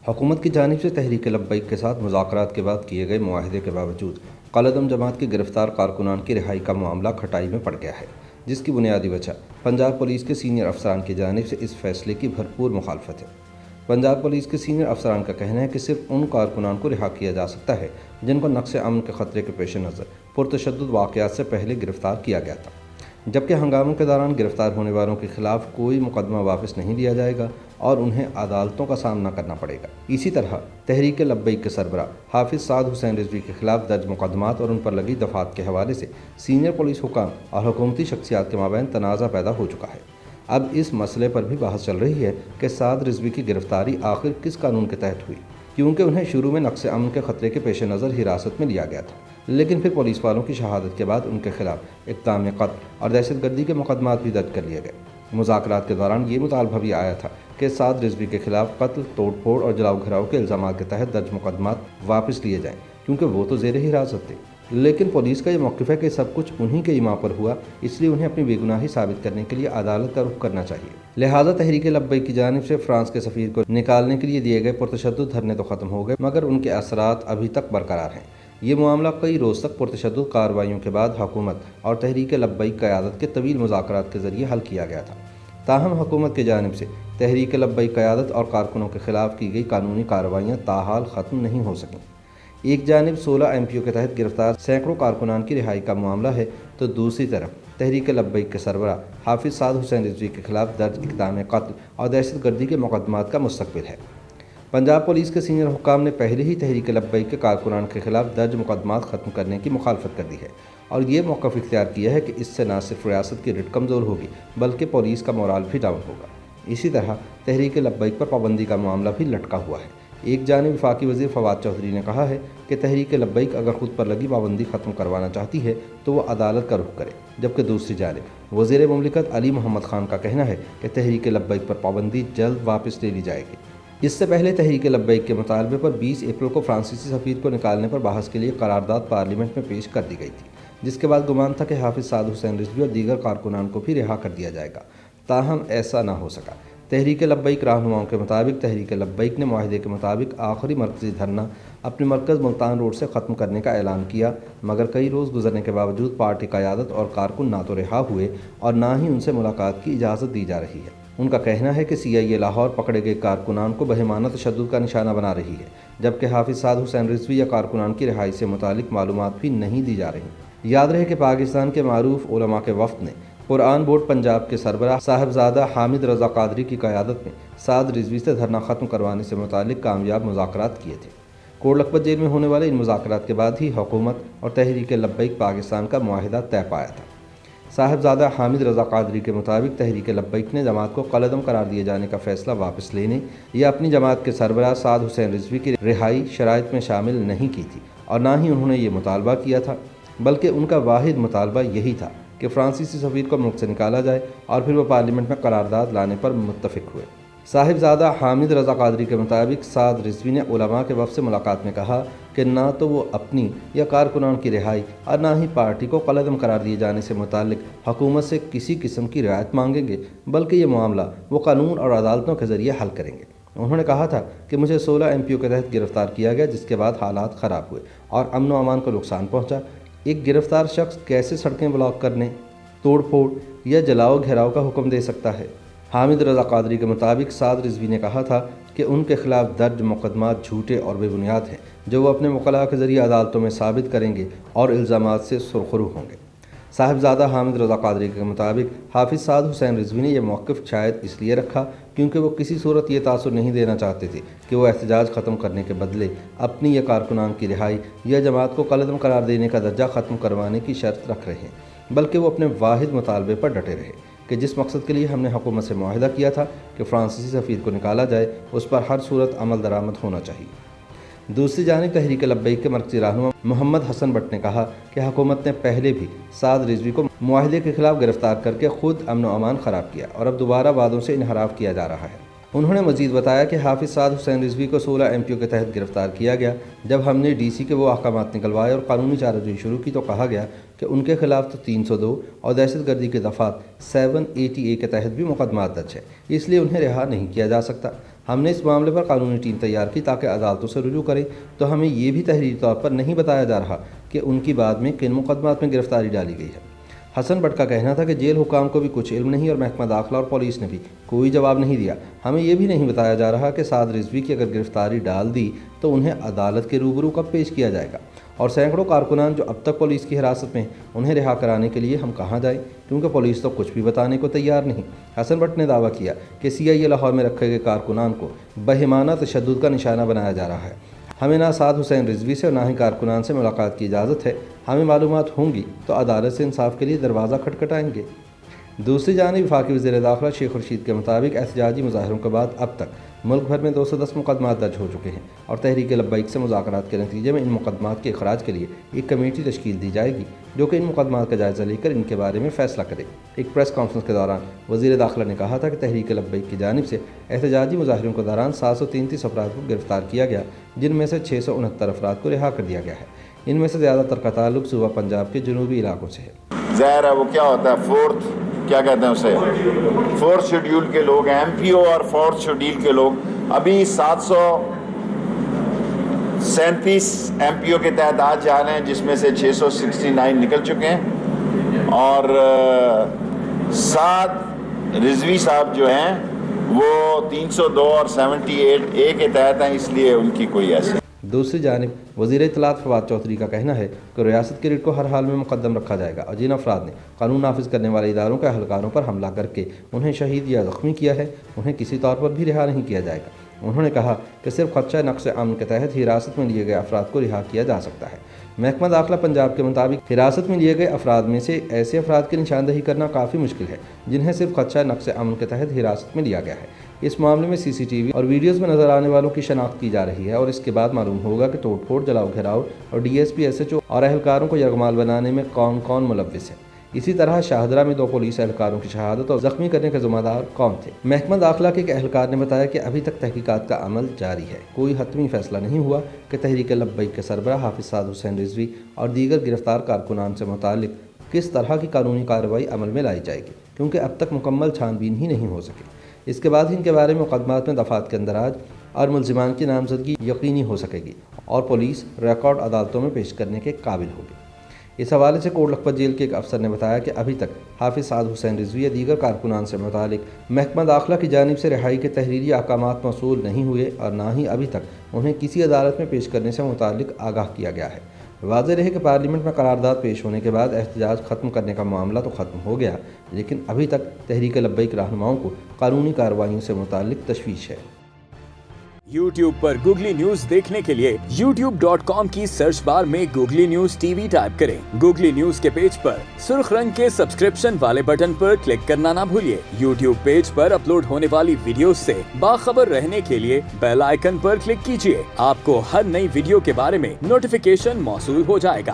حکومت کی جانب سے تحریک لبیک کے ساتھ مذاکرات کے بعد کیے گئے معاہدے کے باوجود قلعدم جماعت کے گرفتار کارکنان کی رہائی کا معاملہ کھٹائی میں پڑ گیا ہے، جس کی بنیادی وجہ پنجاب پولیس کے سینئر افسران کی جانب سے اس فیصلے کی بھرپور مخالفت ہے۔ پنجاب پولیس کے سینئر افسران کا کہنا ہے کہ صرف ان کارکنان کو رہا کیا جا سکتا ہے جن کو نقص امن کے خطرے کے پیش نظر پرتشدد واقعات سے پہلے گرفتار کیا گیا تھا، جبکہ ہنگاموں کے دوران گرفتار ہونے والوں کے خلاف کوئی مقدمہ واپس نہیں لیا جائے گا اور انہیں عدالتوں کا سامنا کرنا پڑے گا۔ اسی طرح تحریک لبیک کے سربراہ حافظ سعد حسین رضوی کے خلاف درج مقدمات اور ان پر لگی دفعات کے حوالے سے سینئر پولیس حکام اور حکومتی شخصیات کے مابین تنازع پیدا ہو چکا ہے۔ اب اس مسئلے پر بھی بحث چل رہی ہے کہ سعد رضوی کی گرفتاری آخر کس قانون کے تحت ہوئی، کیونکہ انہیں شروع میں نقص امن کے خطرے کے پیش نظر حراست میں لیا گیا تھا، لیکن پھر پولیس والوں کی شہادت کے بعد ان کے خلاف اقدام قتل اور دہشت گردی کے مقدمات بھی درج کر لیے گئے۔ مذاکرات کے دوران یہ مطالبہ بھی آیا تھا کہ سعد رضوی کے خلاف قتل، توڑ پھوڑ اور جلاؤ گھراؤ کے الزامات کے تحت درج مقدمات واپس لیے جائیں، کیونکہ وہ تو زیر حراست تھے۔ لیکن پولیس کا یہ موقف ہے کہ سب کچھ انہی کے ایما پر ہوا، اس لیے انہیں اپنی بے گناہی ثابت کرنے کے لیے عدالت کا رخ کرنا چاہیے۔ لہٰذا تحریک لبیک کی جانب سے فرانس کے سفیر کو نکالنے کے لیے دیے گئے پرتشدد دھرنے تو ختم ہو گئے، مگر ان کے اثرات ابھی تک برقرار ہیں۔ یہ معاملہ کئی روز تک پرتشدد کارروائیوں کے بعد حکومت اور تحریک لبیک قیادت کے طویل مذاکرات کے ذریعے حل کیا گیا تھا۔ تاہم حکومت کی جانب سے تحریک لبیک قیادت اور کارکنوں کے خلاف کی گئی قانونی کارروائیاں تاحال ختم نہیں ہو سکیں۔ ایک جانب 16 MPO کے تحت گرفتار سینکڑوں کارکنان کی رہائی کا معاملہ ہے، تو دوسری طرف تحریک لبیک کے سربراہ حافظ سعد حسین رضوی کے خلاف درج اقدام قتل اور دہشت گردی کے مقدمات کا مستقبل ہے۔ پنجاب پولیس کے سینئر حکام نے پہلے ہی تحریک لبیک کے کارکنان کے خلاف درج مقدمات ختم کرنے کی مخالفت کر دی ہے اور یہ موقف اختیار کیا ہے کہ اس سے نہ صرف ریاست کی رٹ کمزور ہوگی بلکہ پولیس کا مورال بھی ڈاؤن ہوگا۔ اسی طرح تحریک لبیک پر پابندی کا معاملہ بھی لٹکا ہوا ہے۔ ایک جانب وفاقی وزیر فواد چودھری نے کہا ہے کہ تحریک لبیک اگر خود پر لگی پابندی ختم کروانا چاہتی ہے تو وہ عدالت کا رخ کرے، جبکہ دوسری جانب وزیر مملکت علی محمد خان کا کہنا ہے کہ تحریک لبیک پر پابندی جلد واپس لے لی جائے گی۔ اس سے پہلے تحریک لبیک کے مطالبے پر 20 اپریل کو فرانسیسی سفیر کو نکالنے پر بحث کے لیے قرارداد پارلیمنٹ میں پیش کر دی گئی تھی، جس کے بعد گمان تھا کہ حافظ سعد حسین رضوی اور دیگر کارکنان کو بھی رہا کر دیا جائے گا، تاہم ایسا نہ ہو سکا۔ تحریک لبیک رہنماؤں کے مطابق تحریک لبیک نے معاہدے کے مطابق آخری مرکزی دھرنا اپنے مرکز ملتان روڈ سے ختم کرنے کا اعلان کیا، مگر کئی روز گزرنے کے باوجود پارٹی قیادت اور کارکن نہ تو رہا ہوئے اور نہ ہی ان سے ملاقات کی اجازت دی جا رہی ہے۔ ان کا کہنا ہے کہ CIA لاہور پکڑے گئے کارکنان کو بہیمانہ تشدد کا نشانہ بنا رہی ہے، جبکہ حافظ سعد حسین رضوی یا کارکنان کی رہائی سے متعلق معلومات بھی نہیں دی جا رہی۔ یاد رہے کہ پاکستان کے معروف علماء کے وفد نے قرآن بورڈ پنجاب کے سربراہ صاحبزادہ حامد رضا قادری کی قیادت میں سعد رضوی سے دھرنا ختم کروانے سے متعلق کامیاب مذاکرات کیے تھے۔ کوٹ لکھپت جیل میں ہونے والے ان مذاکرات کے بعد ہی حکومت اور تحریک لبیک پاکستان کا معاہدہ طے پایا تھا۔ صاحبزادہ حامد رضا قادری کے مطابق تحریک لبیک نے جماعت کو قلعدم قرار دیے جانے کا فیصلہ واپس لینے یا اپنی جماعت کے سربراہ سعد حسین رضوی کی رہائی شرائط میں شامل نہیں کی تھی، اور نہ ہی انہوں نے یہ مطالبہ کیا تھا، بلکہ ان کا واحد مطالبہ یہی تھا کہ فرانسیسی سفیر کو ملک سے نکالا جائے، اور پھر وہ پارلیمنٹ میں قرارداد لانے پر متفق ہوئے۔ صاحبزادہ حامد رضا قادری کے مطابق سعد رضوی نے علماء کے وفد سے ملاقات میں کہا کہ نہ تو وہ اپنی یا کارکنان کی رہائی اور نہ ہی پارٹی کو قلعدم قرار دیے جانے سے متعلق حکومت سے کسی قسم کی رعایت مانگیں گے، بلکہ یہ معاملہ وہ قانون اور عدالتوں کے ذریعے حل کریں گے۔ انہوں نے کہا تھا کہ مجھے 16 MPO کے تحت گرفتار کیا گیا، جس کے بعد حالات خراب ہوئے اور امن و امان کو نقصان پہنچا۔ ایک گرفتار شخص کیسے سڑکیں بلاک کرنے، توڑ پھوڑ یا جلاؤ گھیراؤ کا حکم دے سکتا ہے؟ حامد رضا قادری کے مطابق سعد رضوی نے کہا تھا کہ ان کے خلاف درج مقدمات جھوٹے اور بے بنیاد ہیں، جو وہ اپنے وکلاء کے ذریعے عدالتوں میں ثابت کریں گے اور الزامات سے سرخرو ہوں گے۔ صاحبزادہ حامد رضا قادری کے مطابق حافظ سعد حسین رضوی نے یہ موقف شاید اس لیے رکھا کیونکہ وہ کسی صورت یہ تاثر نہیں دینا چاہتے تھے کہ وہ احتجاج ختم کرنے کے بدلے اپنی یا کارکنان کی رہائی یا جماعت کو قلعدم قرار دینے کا درجہ ختم کروانے کی شرط رکھ رہے ہیں، بلکہ وہ اپنے واحد مطالبے پر ڈٹے رہے کہ جس مقصد کے لیے ہم نے حکومت سے معاہدہ کیا تھا کہ فرانسیسی سفیر کو نکالا جائے، اس پر ہر صورت عمل درآمد ہونا چاہیے۔ دوسری جانب تحریک لبیک کے مرکزی رہنما محمد حسن بٹ نے کہا کہ حکومت نے پہلے بھی سعد رضوی کو معاہدے کے خلاف گرفتار کر کے خود امن و امان خراب کیا اور اب دوبارہ وعدوں سے انحراف کیا جا رہا ہے۔ انہوں نے مزید بتایا کہ حافظ سعد حسین رضوی کو 16 MPO کے تحت گرفتار کیا گیا۔ جب ہم نے DC کے وہ احکامات نکلوائے اور قانونی چارہ جوئی شروع کی تو کہا گیا کہ ان کے خلاف تو 302 اور دہشت گردی کے دفعات 780A کے تحت بھی مقدمات درج ہے، اس لیے انہیں رہا نہیں کیا جا سکتا۔ ہم نے اس معاملے پر قانونی ٹیم تیار کی تاکہ عدالتوں سے رجوع کریں، تو ہمیں یہ بھی تحریری طور پر نہیں بتایا جا رہا کہ ان کی بعد میں کن مقدمات میں گرفتاری ڈالی گئی ہے۔ حسن بٹ کا کہنا تھا کہ جیل حکام کو بھی کچھ علم نہیں اور محکمہ داخلہ اور پولیس نے بھی کوئی جواب نہیں دیا۔ ہمیں یہ بھی نہیں بتایا جا رہا کہ سعد رضوی کی اگر گرفتاری ڈال دی تو انہیں عدالت کے روبرو کب پیش کیا جائے گا، اور سینکڑوں کارکنان جو اب تک پولیس کی حراست میں ہیں انہیں رہا کرانے کے لیے ہم کہاں جائیں، کیونکہ پولیس تو کچھ بھی بتانے کو تیار نہیں۔ حسن بٹ نے دعویٰ کیا کہ CIA لاہور میں رکھے گئے کارکنان کو بہیمانہ تشدد کا نشانہ بنایا جا رہا ہے۔ ہمیں نہ سعد حسین رضوی سے اور نہ ہی کارکنان سے ملاقات کی اجازت ہے۔ ہمیں معلومات ہوں گی تو عدالت سے انصاف کے لیے دروازہ کھٹکھٹائیں گے۔ دوسری جانب وفاقی وزیر داخلہ شیخ رشید کے مطابق احتجاجی مظاہروں کے بعد اب تک ملک بھر میں 210 مقدمات درج ہو چکے ہیں، اور تحریک لبیک سے مذاکرات کے نتیجے میں ان مقدمات کے اخراج کے لیے ایک کمیٹی تشکیل دی جائے گی جو کہ ان مقدمات کا جائزہ لے کر ان کے بارے میں فیصلہ کرے۔ ایک پریس کانفرنس کے دوران وزیر داخلہ نے کہا تھا کہ تحریک لبیک کی جانب سے احتجاجی مظاہروں کے دوران 733 افراد کو گرفتار کیا گیا، جن میں سے 669 افراد کو رہا کر دیا گیا ہے۔ ان میں سے زیادہ تر کا تعلق صوبہ پنجاب کے جنوبی علاقوں سے ہے۔ ظاہر ہے وہ کیا ہوتا ہے، کیا کہتے ہیں اسے، فورتھ شیڈیول کے لوگ ہیں، MPO اور فورتھ شیڈیول کے لوگ۔ ابھی 737 MPO کے تحت آج جا رہے ہیں، جس میں سے 669 نکل چکے ہیں، اور 7 رضوی صاحب جو ہیں وہ 302 اور 78A کے تحت ہیں، اس لیے ان کی کوئی ایسی۔ دوسری جانب وزیر اطلاعات فواد چودھری کا کہنا ہے کہ ریاست کی ریٹ کو ہر حال میں مقدم رکھا جائے گا، اور جن افراد نے قانون نافذ کرنے والے اداروں کے اہلکاروں پر حملہ کر کے انہیں شہید یا زخمی کیا ہے انہیں کسی طور پر بھی رہا نہیں کیا جائے گا۔ انہوں نے کہا کہ صرف خدشہ نقص امن کے تحت ہی حراست میں لیے گئے افراد کو رہا کیا جا سکتا ہے۔ محکمہ داخلہ پنجاب کے مطابق حراست میں لیے گئے افراد میں سے ایسے افراد کی نشاندہی کرنا کافی مشکل ہے جنہیں صرف خدشہ نقص امن کے تحت حراست میں لیا گیا ہے۔ اس معاملے میں CCTV اور ویڈیوز میں نظر آنے والوں کی شناخت کی جا رہی ہے، اور اس کے بعد معلوم ہوگا کہ توڑ پھوڑ، جلاؤ گھیراؤ اور DSP SHO اور اہلکاروں کو یرغمال بنانے میں کون کون ملوث ہے۔ اسی طرح شاہدرہ میں 2 پولیس اہلکاروں کی شہادت اور زخمی کرنے کے ذمہ دار کون تھے۔ محکمہ داخلہ کے ایک اہلکار نے بتایا کہ ابھی تک تحقیقات کا عمل جاری ہے، کوئی حتمی فیصلہ نہیں ہوا کہ تحریک لبیک کے سربراہ حافظ سعد حسین رضوی اور دیگر گرفتار کارکنان سے متعلق کس طرح کی قانونی کارروائی عمل میں لائی جائے گی، کیونکہ اب تک مکمل چھان بین ہی نہیں ہو سکے۔ اس کے بعد ان کے بارے میں مقدمات میں دفعات کے اندراج اور ملزمان کی نامزدگی یقینی ہو سکے گی، اور پولیس ریکارڈ عدالتوں میں پیش کرنے کے قابل ہوگی۔ اس حوالے سے کوٹ لکھپت جیل کے ایک افسر نے بتایا کہ ابھی تک حافظ سعد حسین رضوی یا دیگر کارکنان سے متعلق محکمہ داخلہ کی جانب سے رہائی کے تحریری احکامات موصول نہیں ہوئے، اور نہ ہی ابھی تک انہیں کسی عدالت میں پیش کرنے سے متعلق آگاہ کیا گیا ہے۔ واضح رہے کہ پارلیمنٹ میں قرارداد پیش ہونے کے بعد احتجاج ختم کرنے کا معاملہ تو ختم ہو گیا، لیکن ابھی تک تحریک لبیک رہنماؤں کو قانونی کارروائیوں سے متعلق تشویش ہے۔ YouTube پر گوگلی نیوز دیکھنے کے لیے youtube.com کی سرچ بار میں گوگلی نیوز TV ٹائپ کریں۔ گوگلی نیوز کے پیج پر سرخ رنگ کے سبسکرپشن والے بٹن پر کلک کرنا نہ بھولیے۔ YouTube پیج پر اپلوڈ ہونے والی ویڈیوز سے باخبر رہنے کے لیے بیل آئیکن پر کلک کیجیے۔ آپ کو ہر نئی ویڈیو کے بارے میں نوٹیفیکیشن موصول ہو جائے گا۔